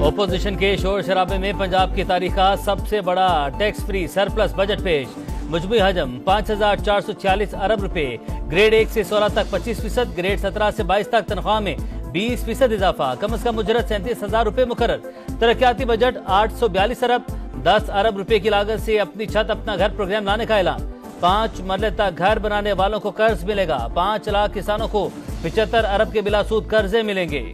Opposition के शोर शराबे में पंजाब की तारीख का सबसे बड़ा टैक्स फ्री सरप्लस बजट पेश। मजमूई हजम 5,446 अरब रुपए। ग्रेड 1 से 16 तक 25%, ग्रेड 17 से 22 तक तनख्वाह में 20% इजाफा। कम अज कम उजरत 37,000 रुपए मुकर्रर। तरक्याती बजट 842 अरब। 10 अरब रुपए की लागत से अपनी छत अपना घर प्रोग्राम लाने का ऐलान। 5 मरले तक घर बनाने वालों को कर्ज मिलेगा। 5 लाख किसानों को 75 अरब के बिलासूद कर्जे मिलेंगे।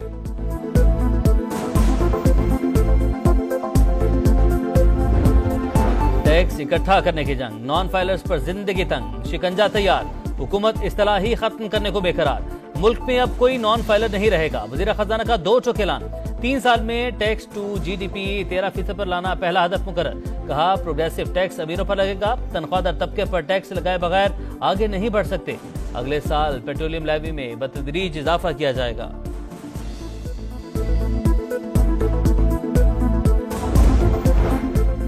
टैक्स इकट्ठा करने की जंग, नॉन फाइलर्स पर जिंदगी तंग, शिकंजा तैयार। हुकूमत इस्तेलाह ही खत्म करने को बेकरार। मुल्क में अब कोई नॉन फाइलर नहीं रहेगा। वजीर खजाना का 2 टोक ऐलान। 3 साल में टैक्स टू GDP 13% पर लाना पहला हदफ मुकर्रर। कहा प्रोग्रेसिव टैक्स अमीरों पर लगेगा। तनख्वाहदार तबके पर टैक्स लगाए बगैर आगे नहीं बढ़ सकते। अगले साल पेट्रोलियम लेवी में बतदरीज इजाफा किया जाएगा।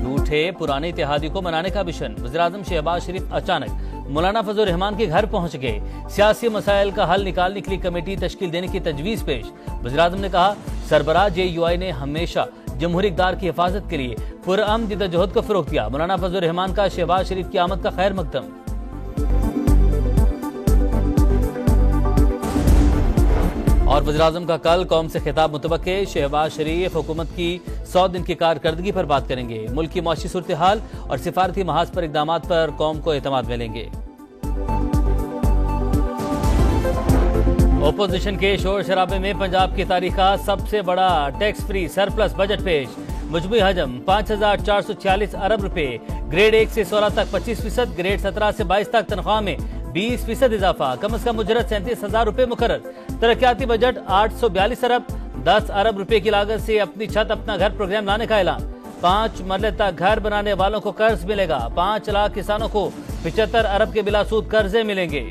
रूठे पुराने इत्तेहादी को मनाने का मिशन। वज़ीर-ए-आज़म शहबाज शरीफ अचानक मौलाना फजल रहमान के घर पहुंच गए। सियासी मसाइल का हल निकालने के लिए कमेटी तश्कील देने की तजवीज पेश। वज़ीर-ए-आज़म ने कहा सरबराह JUI ने हमेशा जमहूरी इक़्तिदार की हिफाजत के लिए पुरअमन जिद्दोजहद को फ़रोग़ दिया। मौलाना फजल रहमान का शहबाज शरीफ की आमद का खैर मकदम। और वज़ीर-ए-आज़म का कल कौम से खिताब मुतवक्के। शहबाज शरीफ हुकूमत की 100 दिन की कारकर्दगी पर बात करेंगे। मुल्क की मौशी सूरत हाल और सिफारती महाज पर इक़दामात पर कौम को एतमाद मिलेंगे। ओपोजिशन के शोर शराबे में पंजाब की तारीख का सबसे बड़ा टैक्स फ्री सरप्लस बजट पेश। मजमूई हजम 5,446 अरब रुपए। ग्रेड 1 से 16 तक 25%, ग्रेड 17 से 22 तक तनख्वाह में 20% इजाफा। कम अज कम उजरत 37,000 रुपए मुकर्रर। तरक्याती बजट 842 अरब। 10 अरब रुपए की लागत से अपनी छत अपना घर प्रोग्राम लाने का ऐलान। 5 मरले तक घर बनाने वालों को कर्ज मिलेगा। 5 लाख किसानों को 75 अरब के बिलासूद कर्जे मिलेंगे।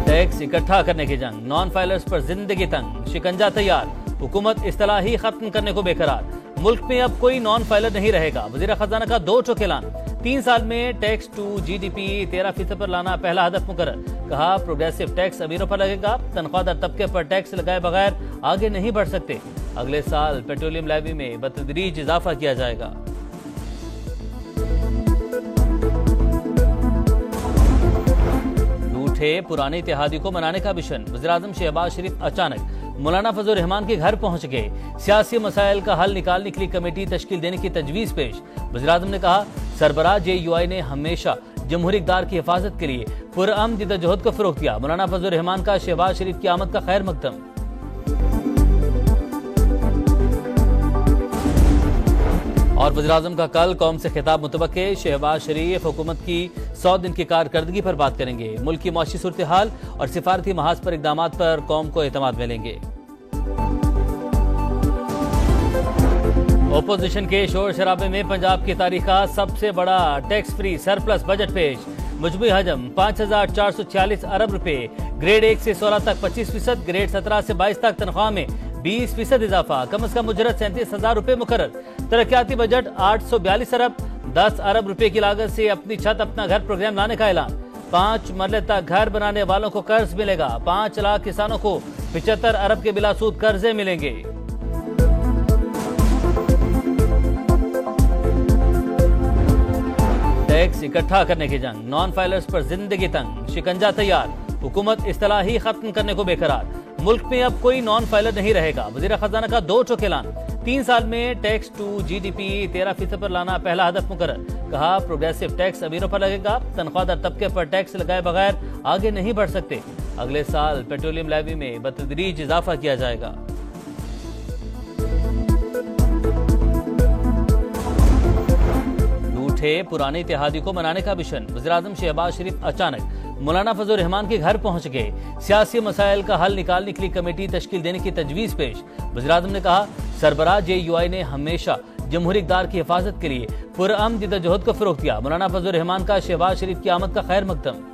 टैक्स इकट्ठा करने की जंग, नॉन फाइलर्स पर जिंदगी तंग, शिकंजा तैयार। हुकूमत इस्तेलाह ही खत्म करने को बेकरार। मुल्क में अब कोई नॉन फाइलर नहीं रहेगा। वजीर खजाना का 2 टोक ऐलान। 3 साल में टैक्स टू GDP 13% पर लाना पहला हदफ मुकर्रर। कहा प्रोग्रेसिव टैक्स अमीरों पर लगेगा। तनख्वाहदार तबके पर टैक्स लगाए बगैर आगे नहीं बढ़ सकते। अगले साल पेट्रोलियम लेवी में बतदरीज इजाफा किया जाएगा। रूठे पुराने इत्तेहादी को मनाने का मिशन। वज़ीर-ए-आज़म शहबाज शरीफ अचानक मौलाना फजल रहमान के घर पहुंच गए। सियासी मसाइल का हल निकालने के लिए कमेटी तश्कील देने की तजवीज पेश। वज़ीर-ए-आज़म ने कहा सरबराह JUI ने हमेशा जमहूरी इक़्तिदार की हिफाजत के लिए पुरअमन जिद्दोजहद को फ़रोग़ दिया। मौलाना फजल रहमान का शहबाज शरीफ की आमद का खैर मकदम। और वज़ीर-ए-आज़म का कल कौम से खिताब मुतवक्के। शहबाज शरीफ हुकूमत की 100 दिन की कारकर्दगी पर बात करेंगे। मुल्क की मौशी सूरत हाल और सिफारती महाज पर इक़दामात पर कौम को एतमाद मिलेंगे। ओपोजिशन के शोर शराबे में पंजाब की तारीख का सबसे बड़ा टैक्स फ्री सरप्लस बजट पेश। मजमूई हजम 5,446 अरब रुपए। ग्रेड 1 से 16 तक 25%, ग्रेड 17 से 22 तक तनख्वाह में 20% इजाफा। कम अज कम उजरत 37,000 रुपए मुकर्रर। तरक्याती बजट 842 अरब। 10 अरब रुपए की लागत से अपनी छत अपना घर प्रोग्राम लाने का ऐलान। 5 मरले तक घर बनाने वालों को कर्ज मिलेगा। 5 लाख किसानों को 75 अरब के बिलासूद कर्जे मिलेंगे। टैक्स इकट्ठा करने की जंग, नॉन फाइलर्स पर जिंदगी तंग, शिकंजा तैयार। हुकूमत इस्तेलाह ही खत्म करने को बेकरार। मुल्क में अब कोई नॉन फाइलर नहीं रहेगा। वजीर खजाना का 2 टोक ऐलान। 3 साल में टैक्स टू GDP 13% पर लाना पहला हदफ मुकर्रर। कहा प्रोग्रेसिव टैक्स अमीरों पर लगेगा। तनख्वाहदार तबके पर टैक्स लगाए बगैर आगे नहीं बढ़ सकते। अगले साल पेट्रोलियम लेवी में बतदरीज इजाफा किया जाएगा। रूठे पुराने इत्तेहादी को मनाने का मिशन। वज़ीर-ए-आज़म शहबाज शरीफ अचानक मौलाना फजल रहमान के घर पहुंच गए। सियासी मसाइल का हल निकालने के लिए कमेटी तश्कील देने की तजवीज पेश। वज़ीर-ए-आज़म ने कहा सरबराह JUI ने हमेशा जमहूरी इक़्तिदार की हिफाजत के लिए पुरअमन जिद्दोजहद को फ़रोग़ दिया। मौलाना फजल रहमान का शहबाज शरीफ की आमद का खैर मकदम।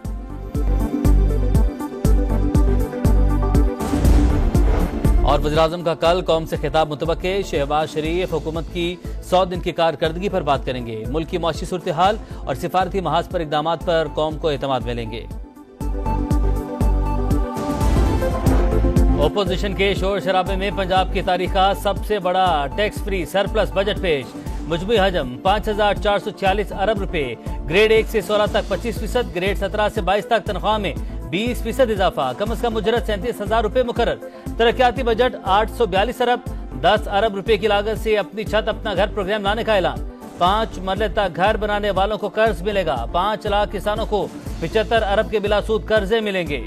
और वज़ीर-ए-आज़म का कल कौम से खिताब मुतवक्के। शहबाज शरीफ हुकूमत की 100 दिन की कारकर्दगी पर बात करेंगे। मुल्क की मौशी सूरत हाल और सिफारती महाज पर इक़दामात पर कौम को एतमाद मिलेंगे। ओपोजिशन के शोर शराबे में पंजाब की तारीख का सबसे बड़ा टैक्स फ्री सरप्लस बजट पेश। मुजमी हजम 5,446 अरब रुपए। ग्रेड 1 से 16 तक 25%, ग्रेड 17 से 22 तक तनख्वाह में 20% इजाफा। कम अज कम उजरत 37,000 रुपए मुकर्रर। तरक्याती बजट 842 अरब। 10 अरब रुपए की लागत से अपनी छत अपना घर प्रोग्राम लाने का ऐलान। 5 मरले तक घर बनाने वालों को कर्ज मिलेगा। 5 लाख किसानों को 75 अरब के बिलासूद कर्जे मिलेंगे।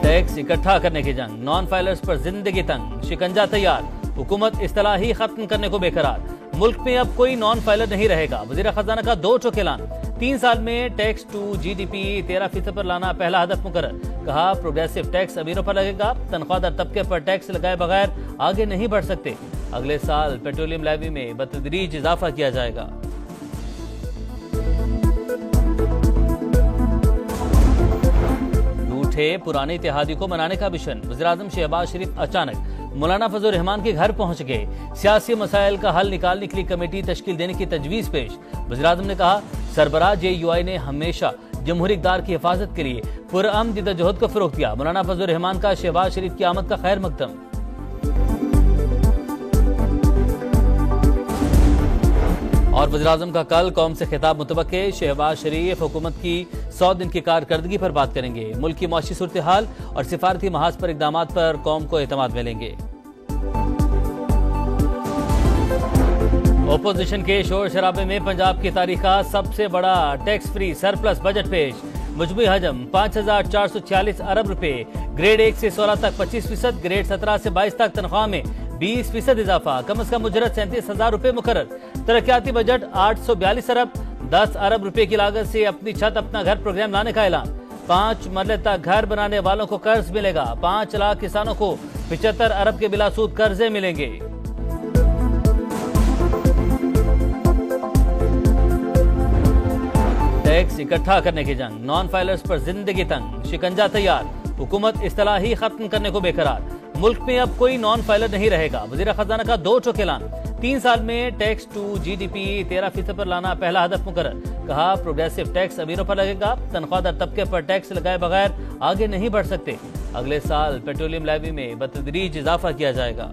टैक्स इकट्ठा करने की जंग, नॉन फाइलर्स पर जिंदगी तंग, शिकंजा तैयार। हुकूमत इस्तेलाही खत्म करने को बेकरार। मुल्क में अब कोई नॉन फाइलर नहीं रहेगा। वजीर खजाना का 2 टोक ऐलान। 3 साल में टैक्स टू GDP 13% पर लाना पहला हदफ मुकर्रर। कहा प्रोग्रेसिव टैक्स अमीरों पर लगेगा। तनख्वाहदार तबके पर टैक्स लगाए बगैर आगे नहीं बढ़ सकते। अगले साल पेट्रोलियम लेवी में बतदरीज इजाफा किया जाएगा। पुराने इत्तेहादी को मनाने का मिशन। वज़ीर-ए-आज़म शहबाज शरीफ अचानक मौलाना फजल रहमान के घर पहुंच गए। सियासी मसाइल का हल निकालने के लिए कमेटी तश्कील देने की तजवीज़ पेश। वज़ीर-ए-आज़म ने कहा सरबराह JUI ने हमेशा जमहूरी इक़्तिदार की हिफाजत के लिए पुरअमन जिद्दोजहद को फ़रोग़ दिया। मौलाना फजल रहमान का शहबाज शरीफ की आमद का खैर मकदम। और वज़ीर-ए-आज़म का कल कौम से खिताब मुतवक्के। शहबाज शरीफ हुकूमत की 100 दिन की कारकर्दगी पर बात करेंगे। मुल्क की मौशी सूरत हाल और सिफारती महाज पर इक़दामात पर कौम को एतमाद मिलेंगे। ओपोजिशन के शोर शराबे में पंजाब की तारीख का सबसे बड़ा टैक्स फ्री सरप्लस बजट पेश। मुजमी हजम 5,446 अरब रुपए। ग्रेड 1 से 16 तक 25%, ग्रेड 17 से 22 तक तनख्वाह में 20% इजाफा। कम अज कम उजरत 37,000 रुपए मुकर्रर। तरक्याती बजट 842 अरब। 10 अरब रुपए की लागत से अपनी छत अपना घर प्रोग्राम लाने का ऐलान। 5 मरले तक घर बनाने वालों को कर्ज मिलेगा। 5 लाख किसानों को 75 अरब के बिलासूद कर्जे मिलेंगे। टैक्स इकट्ठा करने की जंग, नॉन फाइलर्स पर जिंदगी तंग, शिकंजा तैयार। हुकूमत इस्तेलाही खत्म करने को बेकरार। मुल्क में अब कोई नॉन फाइलर नहीं रहेगा। वजीर खजाना का 2 टोक ऐलान। 3 साल में टैक्स टू GDP 13% पर लाना पहला हदफ मुकर्रर। कहा प्रोग्रेसिव टैक्स अमीरों पर लगेगा। तनख्वाहदार तबके पर टैक्स लगाए बगैर आगे नहीं बढ़ सकते। अगले साल पेट्रोलियम लेवी में बतदरीज इजाफा किया जाएगा।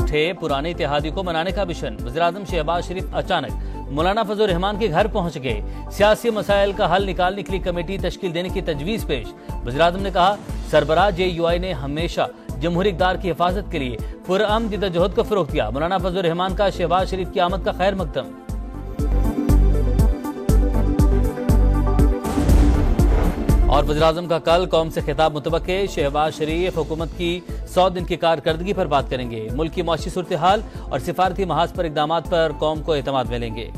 पुराने इत्तेहादी को मनाने का मिशन। वज़ीर-ए-आज़म शहबाज शरीफ अचानक मौलाना फजल रहमान के घर पहुंच गए। सियासी मसाइल का हल निकालने के लिए कमेटी तश्कील देने की तजवीज़ पेश। वज़ीर-ए-आज़म ने कहा सरबराह JUI ने हमेशा जमहूरी इक़्तिदार की हिफाजत के लिए पुरअमन जिद्दोजहद को फ़रोग़ दिया। मौलाना फजल रहमान का शहबाज शरीफ की आमद का खैर मकदम। और वज़ीर-ए-आज़म का कल कौम से खिताब मुतवक्के। शहबाज शरीफ हुकूमत की 100 दिन की कारकर्दगी पर बात करेंगे। मुल्क की मौशी सूरत हाल और सिफारती महाज पर इक़दामात पर कौम को एतमाद मिलेंगे।